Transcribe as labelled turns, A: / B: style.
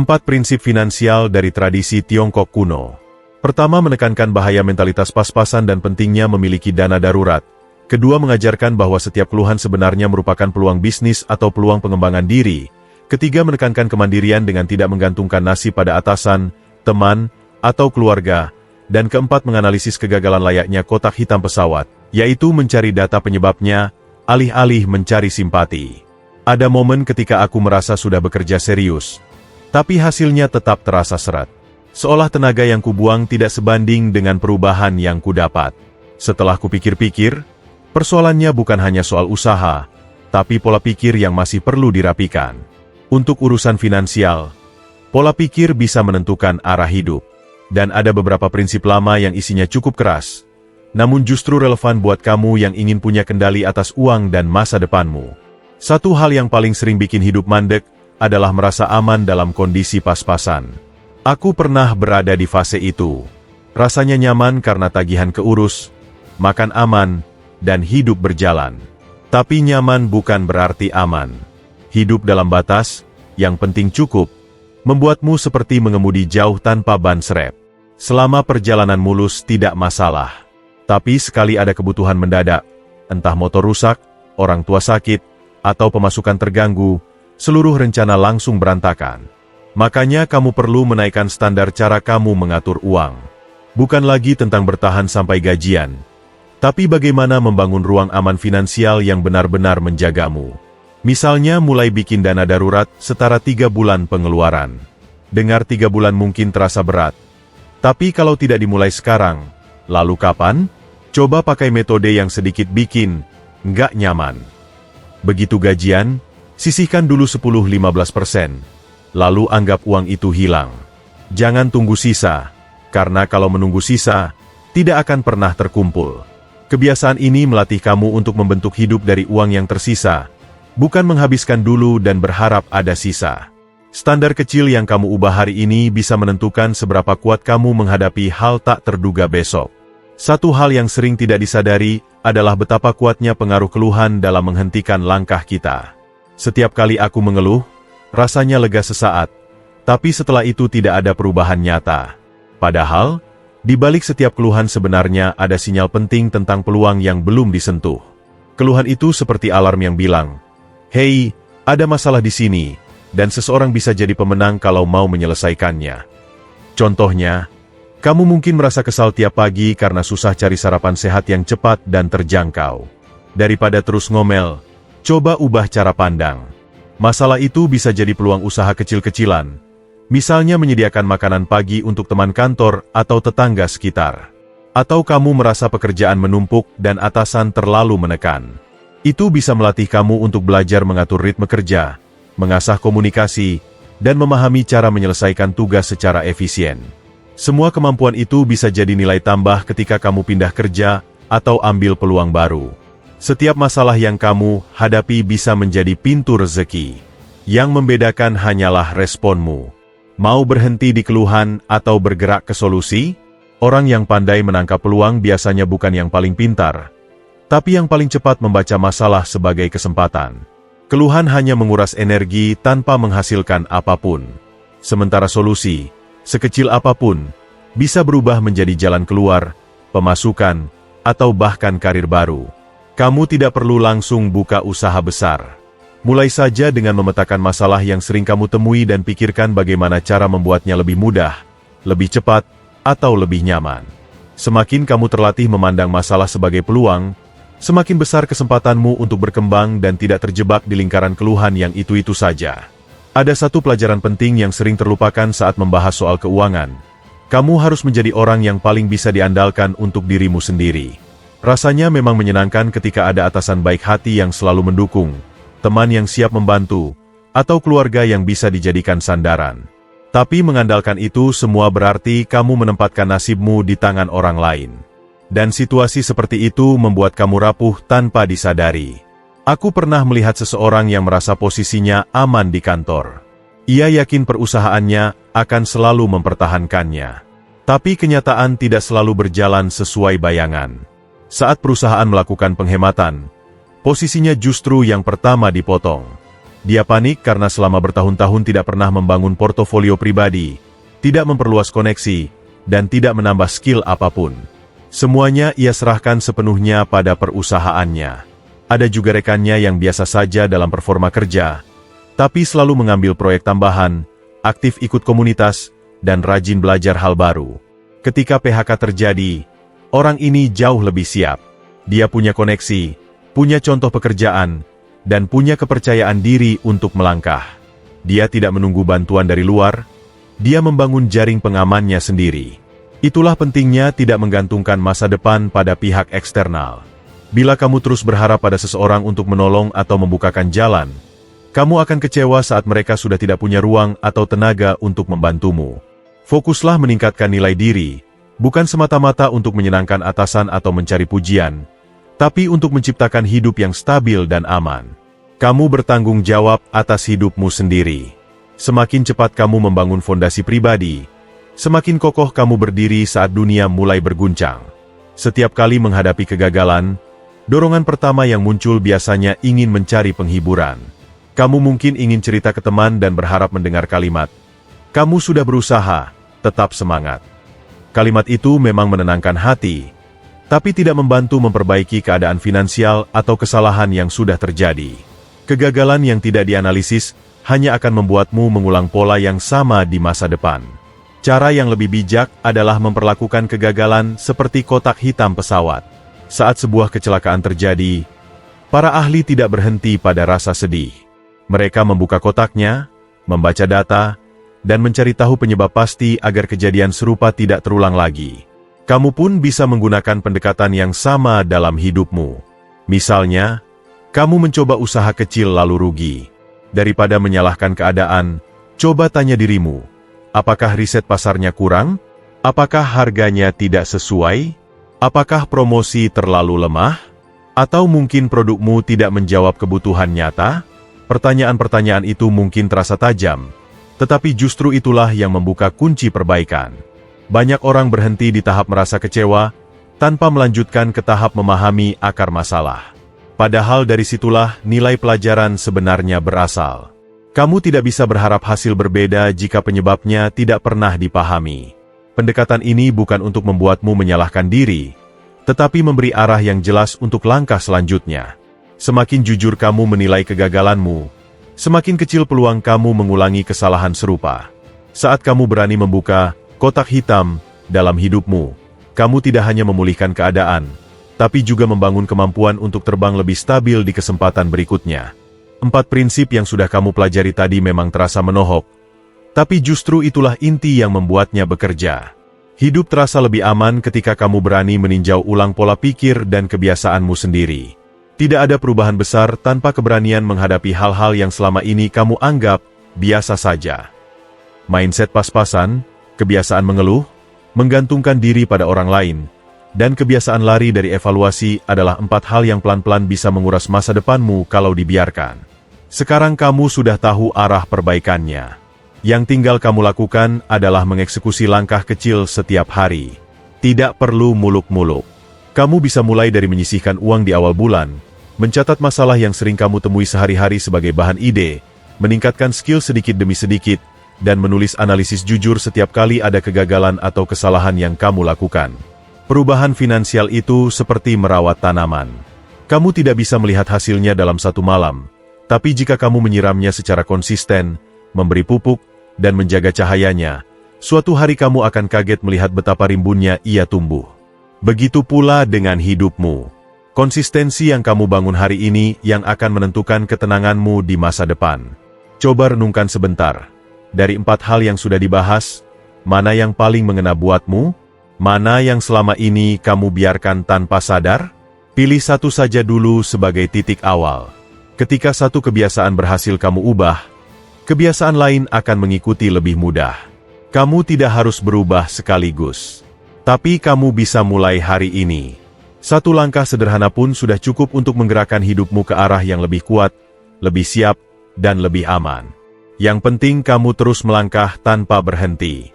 A: 4 prinsip finansial dari tradisi Tiongkok kuno. Pertama, menekankan bahaya mentalitas pas-pasan dan pentingnya memiliki dana darurat. Kedua, mengajarkan bahwa setiap keluhan sebenarnya merupakan peluang bisnis atau peluang pengembangan diri. Ketiga, menekankan kemandirian dengan tidak menggantungkan nasib pada atasan, teman, atau keluarga. Dan keempat, menganalisis kegagalan layaknya kotak hitam pesawat, yaitu mencari data penyebabnya, alih-alih mencari simpati. Ada momen ketika aku merasa sudah bekerja serius, tapi hasilnya tetap terasa seret. Seolah tenaga yang kubuang tidak sebanding dengan perubahan yang kudapat. Setelah kupikir-pikir, persoalannya bukan hanya soal usaha, tapi pola pikir yang masih perlu dirapikan. Untuk urusan finansial, pola pikir bisa menentukan arah hidup. Dan ada beberapa prinsip lama yang isinya cukup keras, namun justru relevan buat kamu yang ingin punya kendali atas uang dan masa depanmu. Satu hal yang paling sering bikin hidup mandek adalah merasa aman dalam kondisi pas-pasan. Aku pernah berada di fase itu. Rasanya nyaman karena tagihan keurus, makan aman, dan hidup berjalan. Tapi nyaman bukan berarti aman. Hidup dalam batas, yang penting cukup, membuatmu seperti mengemudi jauh tanpa ban serep. Selama perjalanan mulus tidak masalah. Tapi sekali ada kebutuhan mendadak, entah motor rusak, orang tua sakit, atau pemasukan terganggu, seluruh rencana langsung berantakan. Makanya kamu perlu menaikkan standar cara kamu mengatur uang. Bukan lagi tentang bertahan sampai gajian, tapi bagaimana membangun ruang aman finansial yang benar-benar menjagamu. Misalnya mulai bikin dana darurat setara 3 bulan pengeluaran. Dengar 3 bulan mungkin terasa berat. Tapi kalau tidak dimulai sekarang, lalu kapan? Coba pakai metode yang sedikit bikin nggak nyaman. Begitu gajian, sisihkan dulu 10-15%. Lalu anggap uang itu hilang. Jangan tunggu sisa, karena kalau menunggu sisa, tidak akan pernah terkumpul. Kebiasaan ini melatih kamu untuk membentuk hidup dari uang yang tersisa, bukan menghabiskan dulu dan berharap ada sisa. Standar kecil yang kamu ubah hari ini bisa menentukan seberapa kuat kamu menghadapi hal tak terduga besok. Satu hal yang sering tidak disadari adalah betapa kuatnya pengaruh keluhan dalam menghentikan langkah kita. Setiap kali aku mengeluh, rasanya lega sesaat, tapi setelah itu tidak ada perubahan nyata. Padahal, di balik setiap keluhan sebenarnya ada sinyal penting tentang peluang yang belum disentuh. Keluhan itu seperti alarm yang bilang, "Hei, ada masalah di sini," dan seseorang bisa jadi pemenang kalau mau menyelesaikannya. Contohnya, kamu mungkin merasa kesal tiap pagi karena susah cari sarapan sehat yang cepat dan terjangkau. Daripada terus ngomel, coba ubah cara pandang. Masalah itu bisa jadi peluang usaha kecil-kecilan, misalnya menyediakan makanan pagi untuk teman kantor atau tetangga sekitar. Atau kamu merasa pekerjaan menumpuk dan atasan terlalu menekan. Itu bisa melatih kamu untuk belajar mengatur ritme kerja, mengasah komunikasi, dan memahami cara menyelesaikan tugas secara efisien. Semua kemampuan itu bisa jadi nilai tambah ketika kamu pindah kerja atau ambil peluang baru. Setiap masalah yang kamu hadapi bisa menjadi pintu rezeki. Yang membedakan hanyalah responmu. Mau berhenti di keluhan atau bergerak ke solusi? Orang yang pandai menangkap peluang biasanya bukan yang paling pintar, tapi yang paling cepat membaca masalah sebagai kesempatan. Keluhan hanya menguras energi tanpa menghasilkan apapun. Sementara solusi, sekecil apapun, bisa berubah menjadi jalan keluar, pemasukan, atau bahkan karir baru. Kamu tidak perlu langsung buka usaha besar. Mulai saja dengan memetakan masalah yang sering kamu temui dan pikirkan bagaimana cara membuatnya lebih mudah, lebih cepat, atau lebih nyaman. Semakin kamu terlatih memandang masalah sebagai peluang, semakin besar kesempatanmu untuk berkembang dan tidak terjebak di lingkaran keluhan yang itu-itu saja. Ada satu pelajaran penting yang sering terlupakan saat membahas soal keuangan. Kamu harus menjadi orang yang paling bisa diandalkan untuk dirimu sendiri. Rasanya memang menyenangkan ketika ada atasan baik hati yang selalu mendukung, teman yang siap membantu, atau keluarga yang bisa dijadikan sandaran. Tapi mengandalkan itu semua berarti kamu menempatkan nasibmu di tangan orang lain. Dan situasi seperti itu membuat kamu rapuh tanpa disadari. Aku pernah melihat seseorang yang merasa posisinya aman di kantor. Ia yakin perusahaannya akan selalu mempertahankannya. Tapi kenyataan tidak selalu berjalan sesuai bayangan. Saat perusahaan melakukan penghematan, posisinya justru yang pertama dipotong. Dia panik karena selama bertahun-tahun tidak pernah membangun portofolio pribadi, tidak memperluas koneksi, dan tidak menambah skill apapun. Semuanya ia serahkan sepenuhnya pada perusahaannya. Ada juga rekannya yang biasa saja dalam performa kerja, tapi selalu mengambil proyek tambahan, aktif ikut komunitas, dan rajin belajar hal baru. Ketika PHK terjadi, orang ini jauh lebih siap. Dia punya koneksi, punya contoh pekerjaan, dan punya kepercayaan diri untuk melangkah. Dia tidak menunggu bantuan dari luar, dia membangun jaring pengamannya sendiri. Itulah pentingnya tidak menggantungkan masa depan pada pihak eksternal. Bila kamu terus berharap pada seseorang untuk menolong atau membukakan jalan, kamu akan kecewa saat mereka sudah tidak punya ruang atau tenaga untuk membantumu. Fokuslah meningkatkan nilai diri, bukan semata-mata untuk menyenangkan atasan atau mencari pujian, tapi untuk menciptakan hidup yang stabil dan aman. Kamu bertanggung jawab atas hidupmu sendiri. Semakin cepat kamu membangun fondasi pribadi, semakin kokoh kamu berdiri saat dunia mulai berguncang. Setiap kali menghadapi kegagalan, dorongan pertama yang muncul biasanya ingin mencari penghiburan. Kamu mungkin ingin cerita ke teman dan berharap mendengar kalimat, "Kamu sudah berusaha, tetap semangat." Kalimat itu memang menenangkan hati, tapi tidak membantu memperbaiki keadaan finansial atau kesalahan yang sudah terjadi. Kegagalan yang tidak dianalisis hanya akan membuatmu mengulang pola yang sama di masa depan. Cara yang lebih bijak adalah memperlakukan kegagalan seperti kotak hitam pesawat. Saat sebuah kecelakaan terjadi, para ahli tidak berhenti pada rasa sedih. Mereka membuka kotaknya, membaca data, dan mencari tahu penyebab pasti agar kejadian serupa tidak terulang lagi. Kamu pun bisa menggunakan pendekatan yang sama dalam hidupmu. Misalnya, kamu mencoba usaha kecil lalu rugi. Daripada menyalahkan keadaan, coba tanya dirimu, apakah riset pasarnya kurang? Apakah harganya tidak sesuai? Apakah promosi terlalu lemah? Atau mungkin produkmu tidak menjawab kebutuhan nyata? Pertanyaan-pertanyaan itu mungkin terasa tajam, tetapi justru itulah yang membuka kunci perbaikan. Banyak orang berhenti di tahap merasa kecewa, tanpa melanjutkan ke tahap memahami akar masalah. Padahal dari situlah nilai pelajaran sebenarnya berasal. Kamu tidak bisa berharap hasil berbeda jika penyebabnya tidak pernah dipahami. Pendekatan ini bukan untuk membuatmu menyalahkan diri, tetapi memberi arah yang jelas untuk langkah selanjutnya. Semakin jujur kamu menilai kegagalanmu, semakin kecil peluang kamu mengulangi kesalahan serupa. Saat kamu berani membuka kotak hitam dalam hidupmu, kamu tidak hanya memulihkan keadaan, tapi juga membangun kemampuan untuk terbang lebih stabil di kesempatan berikutnya. 4 prinsip yang sudah kamu pelajari tadi memang terasa menohok, tapi justru itulah inti yang membuatnya bekerja. Hidup terasa lebih aman ketika kamu berani meninjau ulang pola pikir dan kebiasaanmu sendiri. Tidak ada perubahan besar tanpa keberanian menghadapi hal-hal yang selama ini kamu anggap biasa saja. Mindset pas-pasan, kebiasaan mengeluh, menggantungkan diri pada orang lain, dan kebiasaan lari dari evaluasi adalah 4 hal yang pelan-pelan bisa menguras masa depanmu kalau dibiarkan. Sekarang kamu sudah tahu arah perbaikannya. Yang tinggal kamu lakukan adalah mengeksekusi langkah kecil setiap hari. Tidak perlu muluk-muluk. Kamu bisa mulai dari menyisihkan uang di awal bulan, mencatat masalah yang sering kamu temui sehari-hari sebagai bahan ide, meningkatkan skill sedikit demi sedikit, dan menulis analisis jujur setiap kali ada kegagalan atau kesalahan yang kamu lakukan. Perubahan finansial itu seperti merawat tanaman. Kamu tidak bisa melihat hasilnya dalam satu malam, tapi jika kamu menyiramnya secara konsisten, memberi pupuk, dan menjaga cahayanya, suatu hari kamu akan kaget melihat betapa rimbunnya ia tumbuh. Begitu pula dengan hidupmu. Konsistensi yang kamu bangun hari ini yang akan menentukan ketenanganmu di masa depan. Coba renungkan sebentar. Dari 4 hal yang sudah dibahas, mana yang paling mengena buatmu? Mana yang selama ini kamu biarkan tanpa sadar? Pilih satu saja dulu sebagai titik awal. Ketika satu kebiasaan berhasil kamu ubah, kebiasaan lain akan mengikuti lebih mudah. Kamu tidak harus berubah sekaligus, tapi kamu bisa mulai hari ini. Satu langkah sederhana pun sudah cukup untuk menggerakkan hidupmu ke arah yang lebih kuat, lebih siap, dan lebih aman. Yang penting kamu terus melangkah tanpa berhenti.